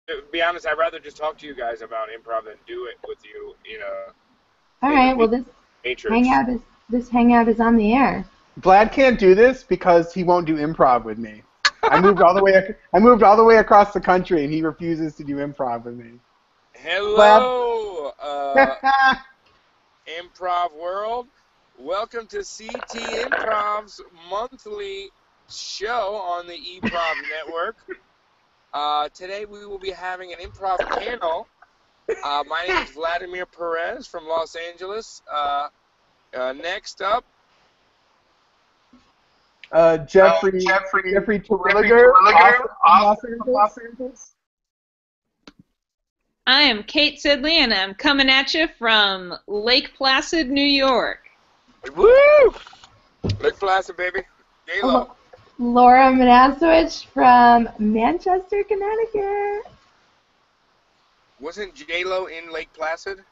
To be honest, I'd rather just talk to you guys about improv than do it with you. All In right. the Well, this Matrix. hangout is on the air. Vlad can't do this because he won't do improv with me. I moved all the way across the country, and he refuses to do improv with me. Hello, improv world. Welcome to Sea Tea Improv's monthly show on the e-prov network. Today we will be having an improv panel. My name is Vladimir Perez from Los Angeles. Next up, Jeffrey Terwilliger, Los Angeles. I am Kate Sidley, and I'm coming at you from Lake Placid, New York. woo! Lake Placid, baby. J-Lo. Laura Manasowicz from Manchester, Connecticut. Wasn't J-Lo in Lake Placid?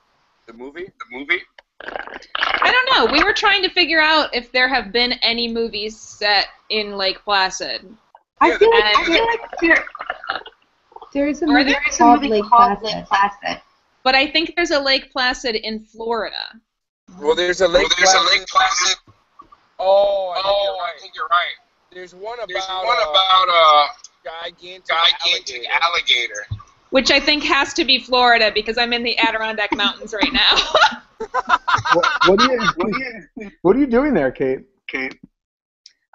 The movie? I don't know. We were trying to figure out if there have been any movies set in Lake Placid. I feel like there's a movie called Lake Placid. But I think there's a Lake Placid in Florida. Well, there's a Lake Placid. Oh, I think you're right. There's one about a gigantic alligator. Which I think has to be Florida because I'm in the Adirondack Mountains right now. What are you doing there, Kate?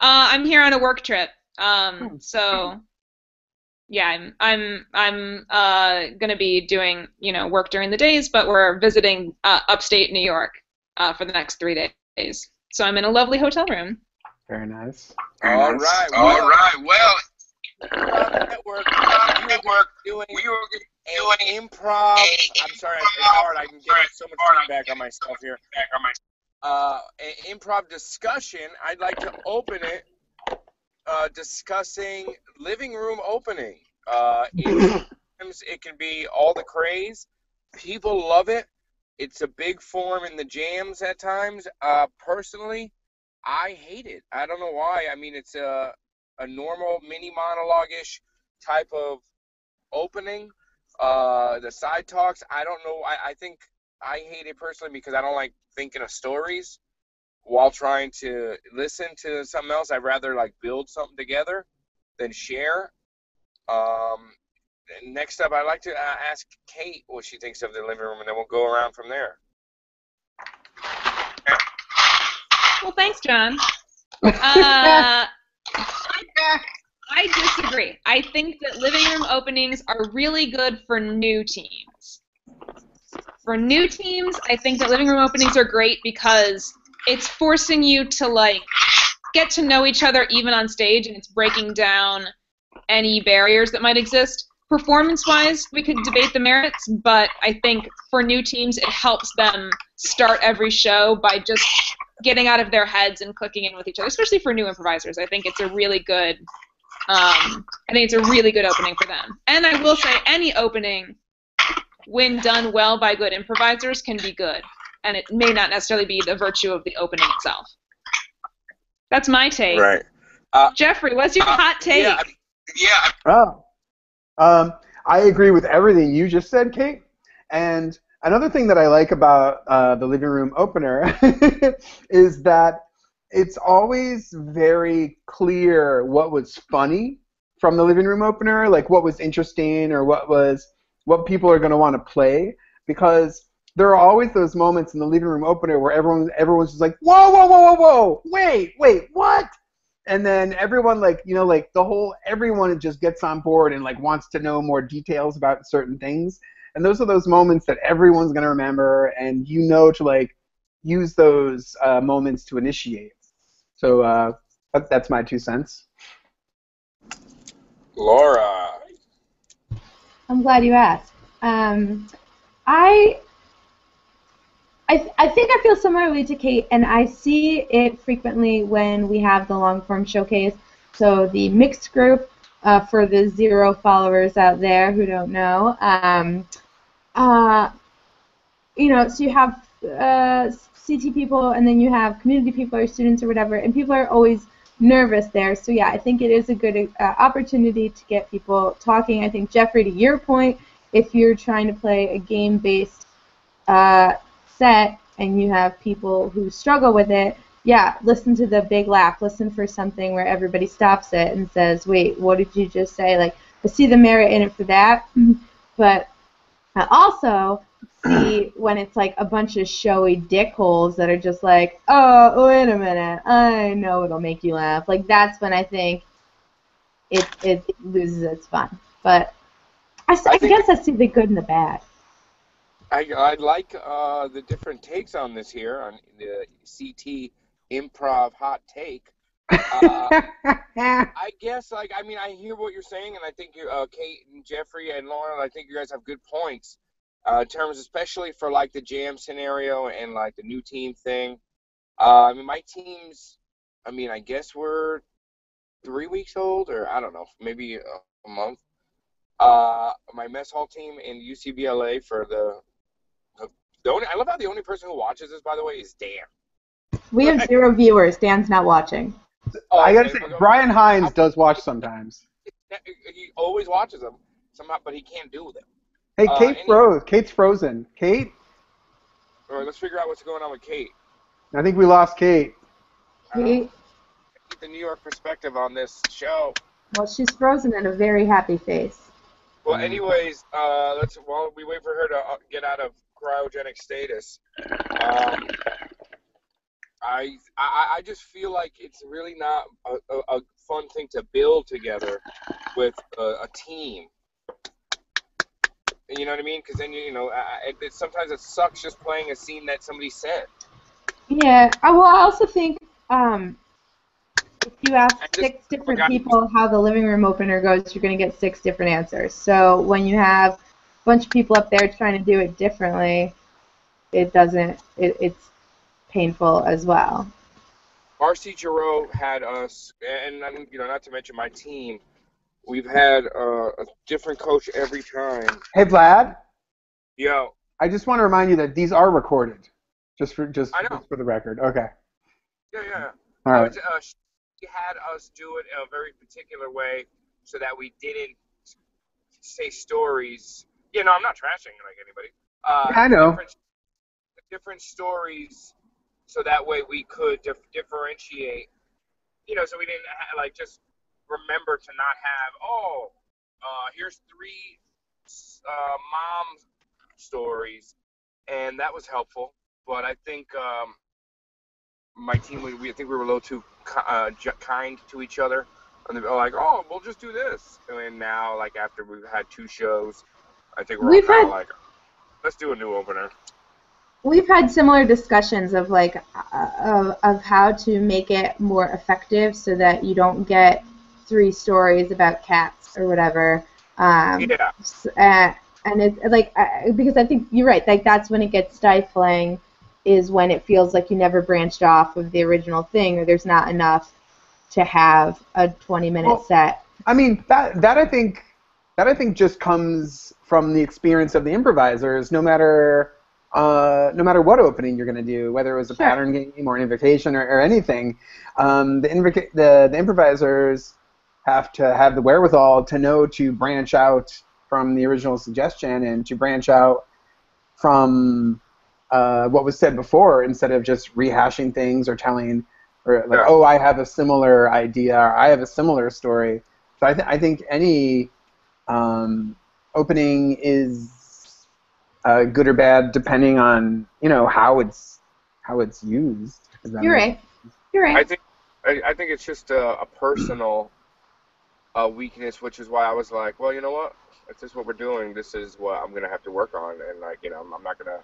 I'm here on a work trip. So yeah, I'm gonna be doing work during the days, but we're visiting upstate New York for the next 3 days. So I'm in a lovely hotel room. Very nice. All right. Well, network. We were doing improv. I'm sorry, it's hard. I'm getting so much feedback on myself here. An improv discussion. I'd like to open it discussing living room opening. It can be all the craze. People love it. It's a big form in the jams at times. Personally, I hate it. I don't know why. I mean, it's a normal mini monologue-ish type of opening. The side talks, I don't know. I think I hate it personally because I don't like thinking of stories while trying to listen to something else. I'd rather like build something together than share. Next up, I'd like to ask Kate what she thinks of the living room, and then we'll go around from there. Well, thanks, John. I disagree. I think that living room openings are really good for new teams. For new teams, I think that living room openings are great because it's forcing you to get to know each other even on stage, and it's breaking down any barriers that might exist. Performance-wise, we could debate the merits, but I think for new teams, it helps them start every show by just getting out of their heads and clicking in with each other, especially for new improvisers. I think it's a really good opening for them. And I will say any opening, when done well by good improvisers, can be good. And it may not necessarily be the virtue of the opening itself. That's my take. Right. Jeffrey, what's your hot take? I agree with everything you just said, Kate. And another thing that I like about the living room opener is that it's always very clear what was funny from the living room opener, like what was interesting or what people are going to want to play, because there are always those moments in the living room opener where everyone's just like, whoa, wait, what? And then everyone everyone just gets on board and wants to know more details about certain things. And those are those moments that everyone's going to remember, and to use those moments to initiate. So that's my 2 cents. Laura. I'm glad you asked. I think I feel similarly to Kate, and I see it frequently when we have the long-form showcase. So the mixed group, for the 0 followers out there who don't know, so you have CT people, and then you have community people or students or whatever, and people are always nervous there. So yeah, I think it is a good opportunity to get people talking. I think, Jeffrey, to your point, if you're trying to play a game-based set and you have people who struggle with it, yeah, listen to the big laugh. Listen for something where everybody stops it and says, wait, what did you just say? Like, I see the merit in it for that, but I also see when it's like a bunch of showy dickholes that are just like, oh, wait a minute, I know it'll make you laugh. Like, that's when I think it loses its fun. But I guess I see the good and the bad. I like the different takes on this here on the CT Improv hot take. I guess, like, I mean, I hear what you're saying, and I think Kate and Jeffrey and Lauren, I think you guys have good points in terms, especially for like the jam scenario and like the new team thing. I mean, my teams, I mean, I guess we're 3 weeks old, or I don't know, maybe a month. My mess hall team in UCBLA for the only, I love how the only person who watches this, by the way, is Dan. We have 0 viewers. Dan's not watching. I gotta say, Brian Hines does watch sometimes. He always watches them somehow, but he can't do them. Hey, Kate froze. Kate's frozen. Kate? All right, let's figure out what's going on with Kate. I think we lost Kate. Kate? Keep the New York perspective on this show. Well, she's frozen in a very happy face. Well, anyways, while we wait for her to get out of cryogenic status, I just feel like it's really not a fun thing to build together with a team. You know what I mean? Because then sometimes it sucks just playing a scene that somebody said. Yeah. Well, I also think if you ask 6 different people how the living room opener goes, you're going to get 6 different answers. So when you have a bunch of people up there trying to do it differently, it's painful as well. Marcy Giroux had us, and not to mention my team, we've had a different coach every time. Hey, Vlad? Yo. I just want to remind you that these are recorded, just for the record. Okay. Yeah. All right. She had us do it in a very particular way so that we didn't say stories. I'm not trashing like anybody. I know. Different stories, so that way we could differentiate. So we didn't just remember to not have here's 3 mom stories, and that was helpful. But I think my team, I think we were a little too kind to each other, and they were like, "Oh, we'll just do this." And now, like after we've had 2 shows, I think we're all kind of like, "Let's do a new opener." We've had similar discussions of of how to make it more effective so that you don't get 3 stories about cats or whatever. Yeah. And it's because I think you're right. Like that's when it gets stifling, is when it feels like you never branched off of the original thing, or there's not enough to have a 20-minute set. I mean that I think just comes from the experience of the improvisers. No matter what opening you're going to do, whether it was a pattern game or an invitation or anything, the improvisers have to have the wherewithal to know to branch out from the original suggestion and to branch out from what was said before, instead of just rehashing things or telling, oh, I have a similar idea, or I have a similar story. So I think any opening is good or bad depending on how it's used. You're right. I think it's just a personal weakness, which is why I was like, well, you know what? If this is what we're doing, this is what I'm gonna have to work on, and I'm not gonna,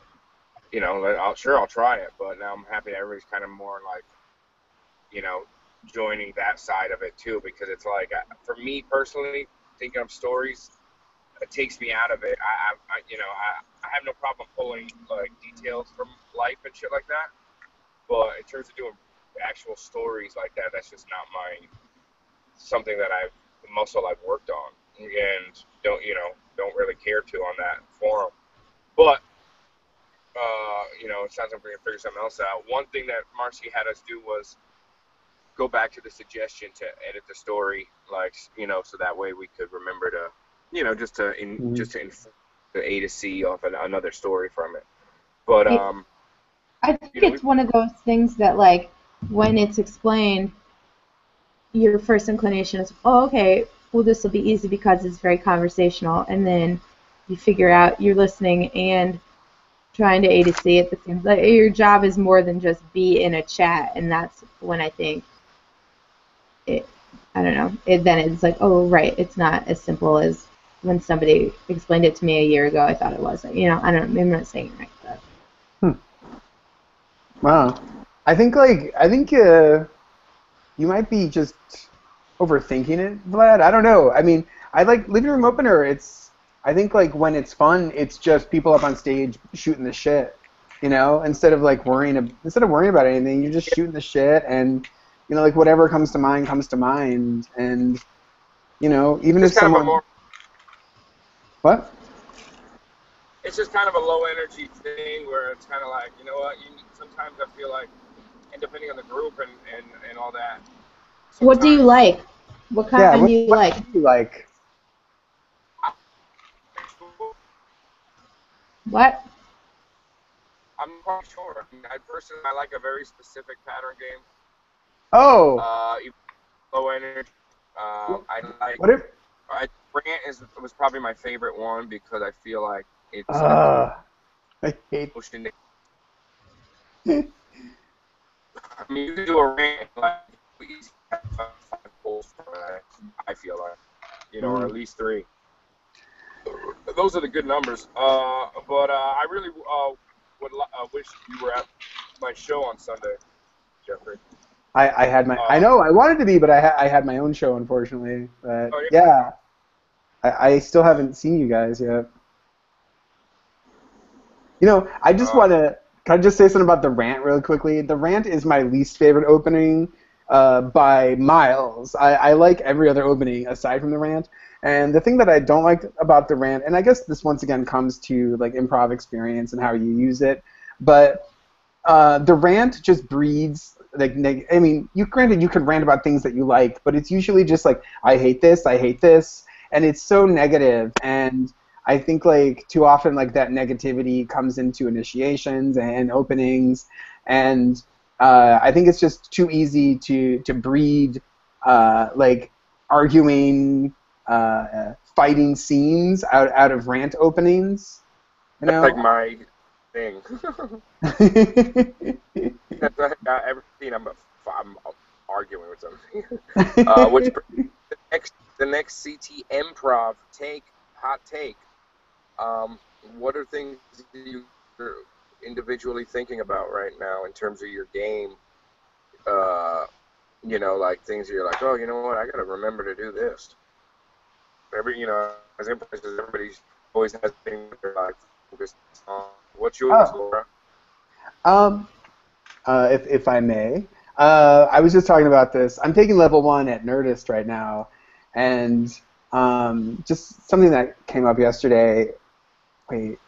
I'll try it, but now I'm happy that everybody's kind of more like, joining that side of it too, because it's like, for me personally, thinking of stories, it takes me out of it. I have no problem pulling like details from life and shit like that, but in terms of doing actual stories like that, that's just not something that the muscle I've worked on, and don't really care to on that forum. But it sounds like we're gonna figure something else out. One thing that Marcy had us do was go back to the suggestion to edit the story, like, so that way we could remember to, just to inform the A to C off another story from it. But I think it's one of those things that, like, when it's explained, your first inclination is, oh, okay, well, this will be easy because it's very conversational, and then you figure out you're listening and trying to A to C at the same time. Like, your job is more than just be in a chat, and that's when I think I don't know, then it's like, oh, right, it's not as simple as when somebody explained it to me a year ago. I thought it was. I don't know, maybe I'm not saying it right, but. Wow. I think you might be just overthinking it, Vlad. I don't know. I mean, I like Living Room Opener. I think, like, when it's fun, it's just people up on stage shooting the shit, instead of worrying about anything. You're just shooting the shit, and like, whatever comes to mind, and even if someone what? It's just kind of a low energy thing where it's kind of like, sometimes I feel like, and depending on the group and all that. What do you like? What kind do you like? What do you like? What? I'm not quite sure. I mean, I like a very specific pattern game. Oh. Low energy. I like. What if? Rant was probably my favorite one because I feel like it's. I hate. I mean, you can do a rant like five goals for that. I feel like, or at least 3. Those are the good numbers. But I really would wish you were at my show on Sunday, Jeffrey. I had my. I know I wanted to be, but I had my own show, unfortunately. But yeah, I still haven't seen you guys yet. I just want to. Can I just say something about the rant really quickly? The rant is my least favorite opening by miles. I like every other opening aside from the rant. And the thing that I don't like about the rant, and I guess this once again comes to like improv experience and how you use it, but the rant just breeds like I mean, granted you can rant about things that you like, but it's usually just like I hate this, and it's so negative. And I think like too often like that negativity comes into initiations and openings, and I think it's just too easy to breed like arguing, fighting scenes out of rant openings. That's like my thing. Everything I'm arguing with something. Which the next Sea Tea Improv hot take. What are things you're individually thinking about right now in terms of your game? Like things you're like, oh, you know what, I gotta remember to do this. As improvisers, everybody always has things they're like focused on. What's yours, Laura? If I may, I was just talking about this. I'm taking level 1 at Nerdist right now, and just something that came up yesterday. Wait,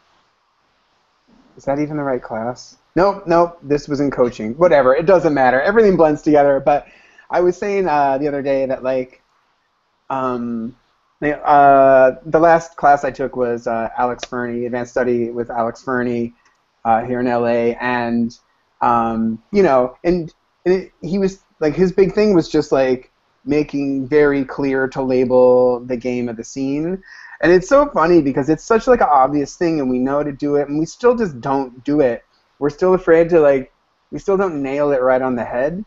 is that even the right class? Nope, this was in coaching. Whatever, it doesn't matter. Everything blends together. But I was saying the other day that like the last class I took was Alex Fernie, Advanced Study with Alex Fernie here in LA, and he was like, his big thing was just like making very clear to label the game of the scene. And it's so funny because it's such like an obvious thing, and we know to do it, and we still just don't do it. We're still afraid to we still don't nail it right on the head.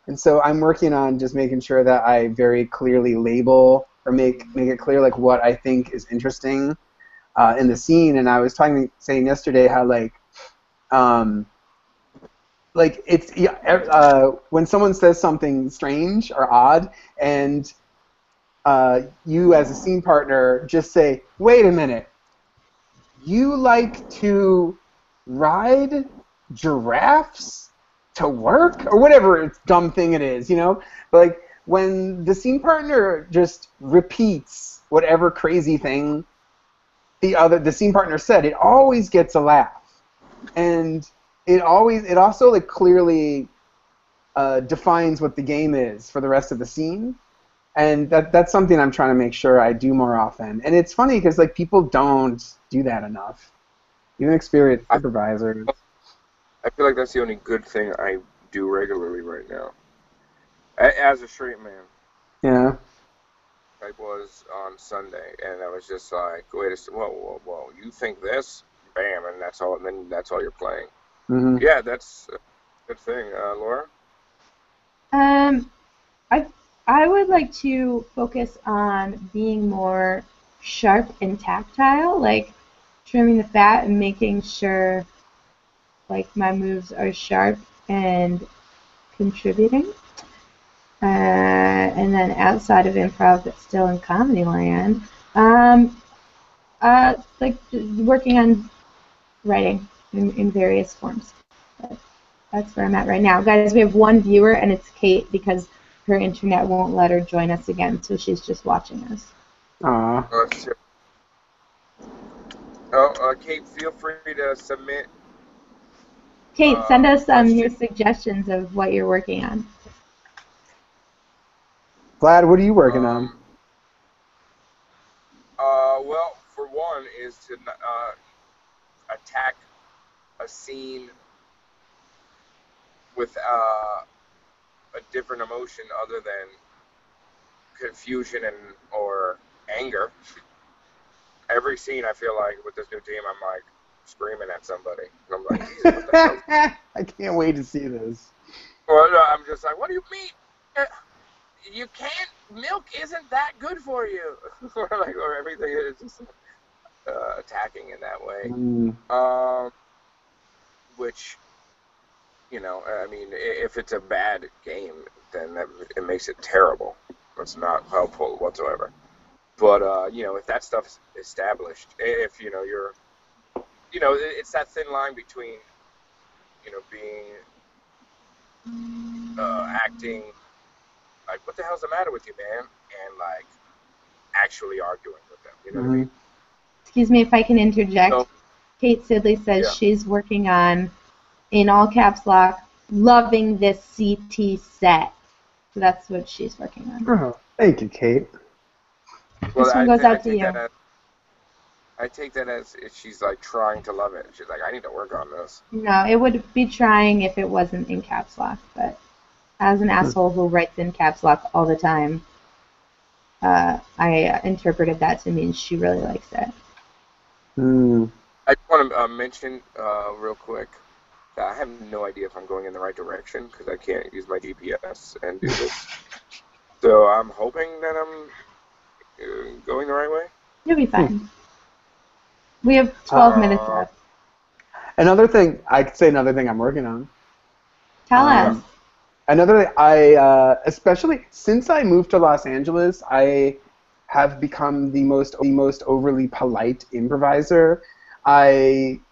And so I'm working on just making sure that I very clearly label or make it clear like what I think is interesting in the scene. And I was saying yesterday how it's when someone says something strange or odd, and you as a scene partner just say, wait a minute, you like to ride giraffes to work? Or whatever dumb thing it is, But like when the scene partner just repeats whatever crazy thing the scene partner said, it always gets a laugh. And it also like clearly defines what the game is for the rest of the scene. And that's something I'm trying to make sure I do more often. And it's funny because like people don't do that enough. Even experienced supervisors. I feel like that's the only good thing I do regularly right now. As a straight man. Yeah. I was on Sunday, and I was just like, wait a second, whoa, you think this? Bam, and that's all, and then that's all you're playing. Mm-hmm. Yeah, that's a good thing. Laura? I would like to focus on being more sharp and tactile, like trimming the fat and making sure like my moves are sharp and contributing. And then outside of improv, but still in comedy land, like working on writing in various forms. That's where I'm at right now. Guys, we have one viewer, and it's Kate because her internet won't let her join us again, so she's just watching us. Aw. Kate, feel free to submit. Kate, send us questions. your suggestions of what you're working on. Vlad, what are you working on? Well, for one, is to attack a scene with a different emotion other than confusion or anger. Every scene, I feel like with this new team, I'm like screaming at somebody. And I'm like, Jesus, what the hell? I can't wait to see this. Well, no, I'm just like, what do you mean? You can't. Milk isn't that good for you. or everything is just attacking in that way. Which, I mean, if it's a bad game, then it makes it terrible. It's not helpful whatsoever. But if that stuff's established, if you're, it's that thin line between, being acting like, what the hell's the matter with you, man? And like actually arguing with them. You know what I mean? Excuse me if I can interject. So, Kate Sidley says she's working on, in all caps lock, loving this CT set. So that's what she's working on. Oh, thank you, Kate. Well, this one goes out to you. I take that as if she's like trying to love it. She's like, I need to work on this. No, it would be trying if it wasn't in caps lock, but as an asshole who writes in caps lock all the time, I interpreted that to mean she really likes it. I just want to mention real quick that I have no idea if I'm going in the right direction because I can't use my GPS and do this. So I'm hoping that I'm going the right way. You'll be fine. We have 12 minutes left. Another thing I'm working on. Tell us. Another thing, especially since I moved to Los Angeles, I have become the most overly polite improviser,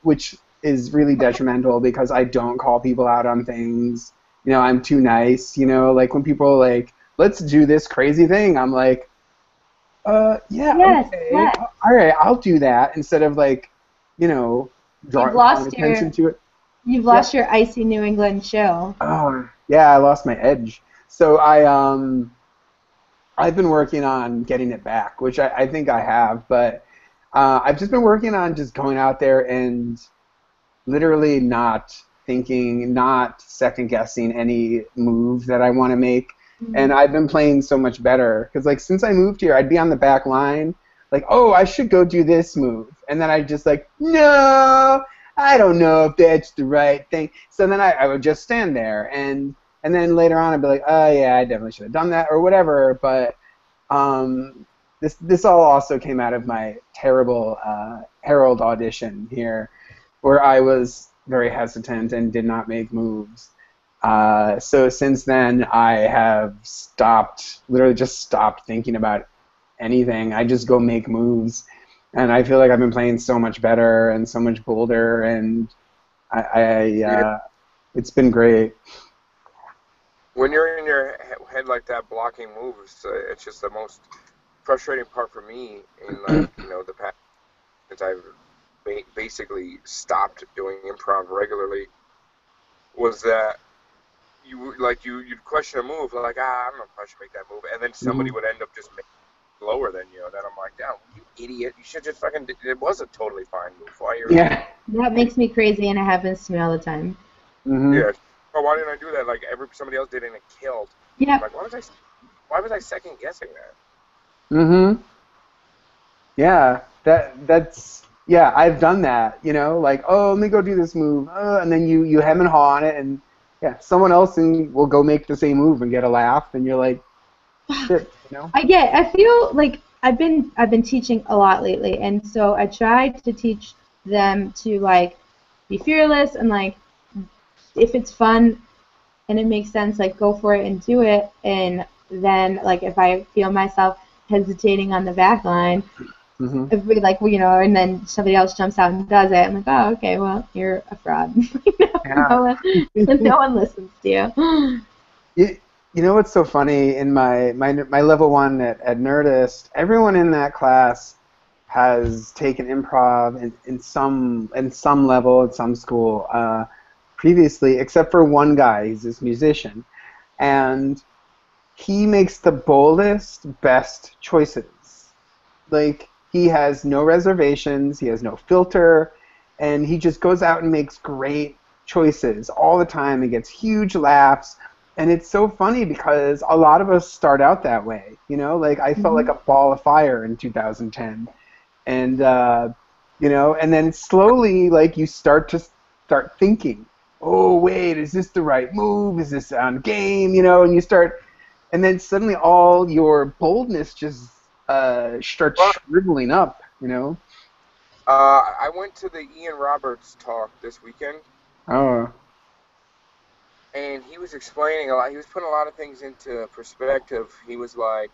which is really detrimental because I don't call people out on things. I'm too nice. Like when people are like, let's do this crazy thing, I'm like, yes, okay, yes. all right, I'll do that, instead of like, drawing attention to it. You've lost your icy New England chill. Oh, yeah, I lost my edge. So I've been working on getting it back, which I think I have, but I've just been working on just going out there and literally not thinking, not second-guessing any move that I want to make. And I've been playing so much better because, like, since I moved here, I'd be on the back line, like, oh, I should go do this move, and then I'd just like, no, I don't know if that's the right thing. So then I would just stand there, and then later on I'd be like, oh yeah, I definitely should have done that or whatever. But this all also came out of my terrible Herald audition here, where I was very hesitant and did not make moves. So since then, I have literally just stopped thinking about anything. I just go make moves, and I feel like I've been playing so much better and so much bolder, and it's been great. When you're in your head like that, blocking moves, it's just the most frustrating part for me in the past, since I've basically stopped doing improv regularly, was that you'd question a move, like, I don't know if I should make that move, and then somebody would end up just making it lower than you, and then I'm like, damn, you idiot, you should just fucking, it was a totally fine move. Why you're Yeah. That makes me crazy, and it happens to me all the time. Yeah. Oh, why didn't I do that? Like somebody else did it and it killed. Yeah. I'm like, why was I second guessing that? Yeah. Yeah, I've done that, like, oh, let me go do this move, and then you hem and haw on it, and yeah, someone else will go make the same move and get a laugh, and you're like, shit, I feel like I've been teaching a lot lately, and so I tried to teach them to like be fearless and like if it's fun and it makes sense, like go for it and do it, and then like if I feel myself hesitating on the back line. If we like, and then somebody else jumps out and does it, I'm like, oh, okay, well, you're a fraud. No one listens to you. You know what's so funny? In my level 1 at Nerdist, everyone in that class has taken improv in some level at some school previously, except for one guy. He's this musician, and he makes the boldest, best choices. Like, he has no reservations, he has no filter, and he just goes out and makes great choices all the time and gets huge laughs. And it's so funny because a lot of us start out that way, like I felt like a ball of fire in 2010. And, and then slowly, like, you start thinking, oh, wait, is this the right move? Is this on game? And you start, and then suddenly all your boldness just starts shriveling up, I went to the Ian Roberts talk this weekend. Oh. And he was explaining a lot. He was putting a lot of things into perspective. He was like,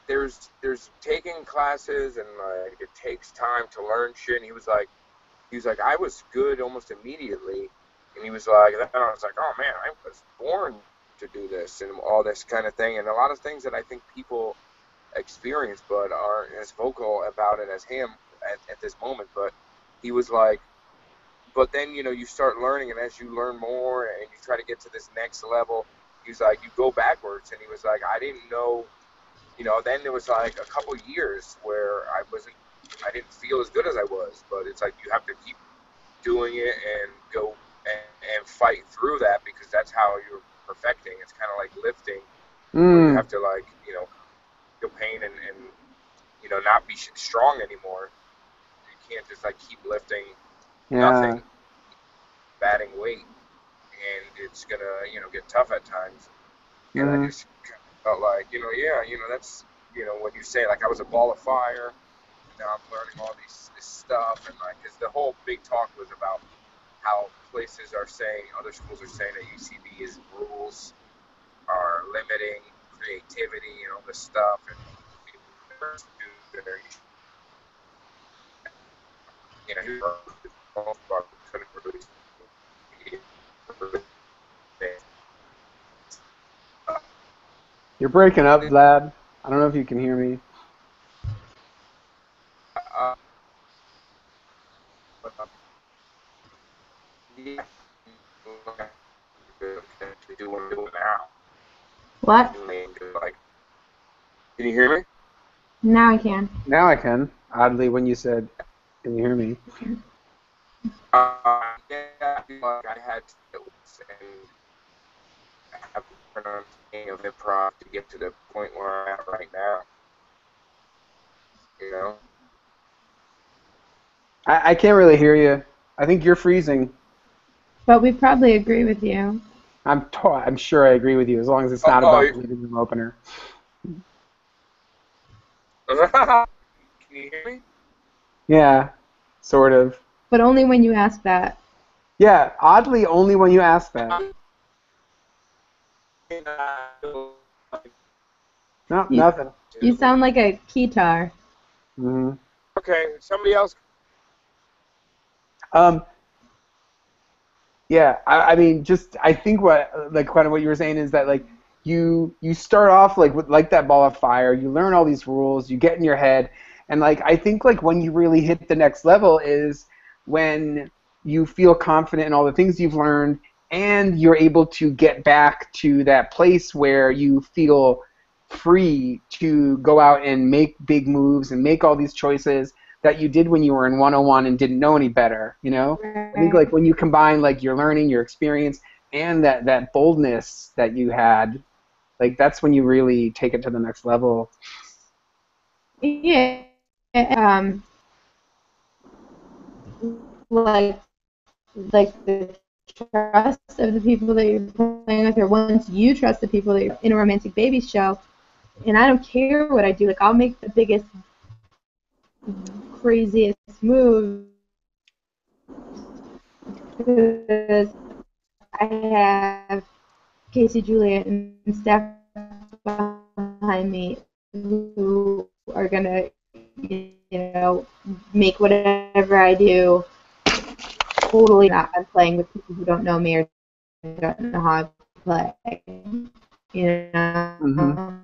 there's taking classes and like it takes time to learn shit. And he was like, I was good almost immediately. And he was like, then I was like, oh man, I was born to do this and all this kind of thing. And a lot of things that I think people experience but aren't as vocal about it as him at this moment. But he was like, but then, you start learning, and as you learn more and you try to get to this next level, he was like, you go backwards. And he was like, I didn't know, then there was like a couple years where I didn't feel as good as I was. But it's like you have to keep doing it and go and fight through that, because that's how you're perfecting. It's kind of like lifting. Where you have to like, feel pain and not be strong anymore. You can't just like keep lifting nothing, batting weight, and it's gonna get tough at times. And I just felt like that's when you say like I was a ball of fire, and now I'm learning all this stuff, and like because the whole big talk was about how places are saying, other schools are saying that UCB's rules are limiting creativity and all this stuff, and You're breaking up, Vlad. I don't know if you can hear me. What? Can you hear me? Now I can. Now I can. Oddly, when you said, "Can you hear me?" I feel like I had to have an understanding of improv to get to the point where I'm at right now. I can't really hear you. I think you're freezing. But we probably agree with you. I'm sure I agree with you, as long as it's not about the living room opener. Can you hear me? Yeah, sort of. But only when you ask that. Yeah, oddly, only when you ask that. No, nothing. You sound like a keytar. Mm-hmm. Okay, somebody else. Yeah, I mean, I think kind of what you were saying is that like you start off like that ball of fire. You learn all these rules. You get in your head, and like I think like when you really hit the next level is when you feel confident in all the things you've learned, and you're able to get back to that place where you feel free to go out and make big moves and make all these choices that you did when you were in 101 and didn't know any better, you know? I think like when you combine like your learning, your experience, and that boldness that you had, like that's when you really take it to the next level. Yeah. Like the trust of the people that you're playing with, or once you trust the people that you're in a romantic baby show, and I don't care what I do, like I'll make the biggest, craziest move because I have Casey, Juliet, and Steph behind me who are gonna, make whatever I do totally not. I'm playing with people who don't know me or don't know how I play. Mm-hmm.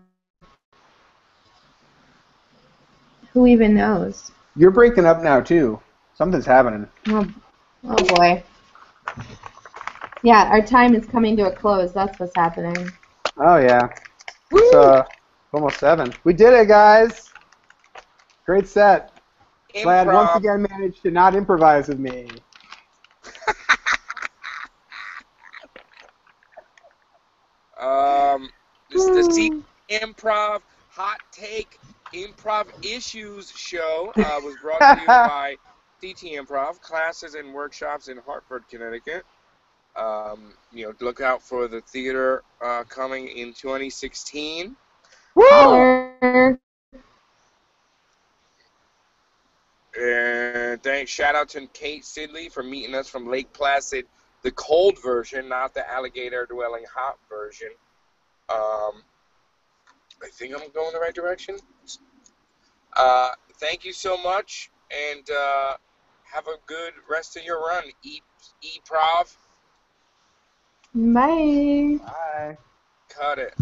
Who even knows? You're breaking up now too. Something's happening. Oh boy. Yeah, our time is coming to a close. That's what's happening. Oh yeah. It's almost 7. We did it, guys. Great set. Glad once Improv. again managed to not improvise with me. This is the Sea Tea Improv Hot Take Improv Issues show. Was brought to you by Sea Tea Improv, classes and workshops in Hartford, Connecticut. Look out for the theater coming in 2016. Holler. And thanks. Shout out to Kate Sidley for meeting us from Lake Placid, the cold version, not the alligator dwelling hot version. I think I'm going the right direction. Thank you so much, and have a good rest of your run. E-Prov. Bye. Bye. Cut it.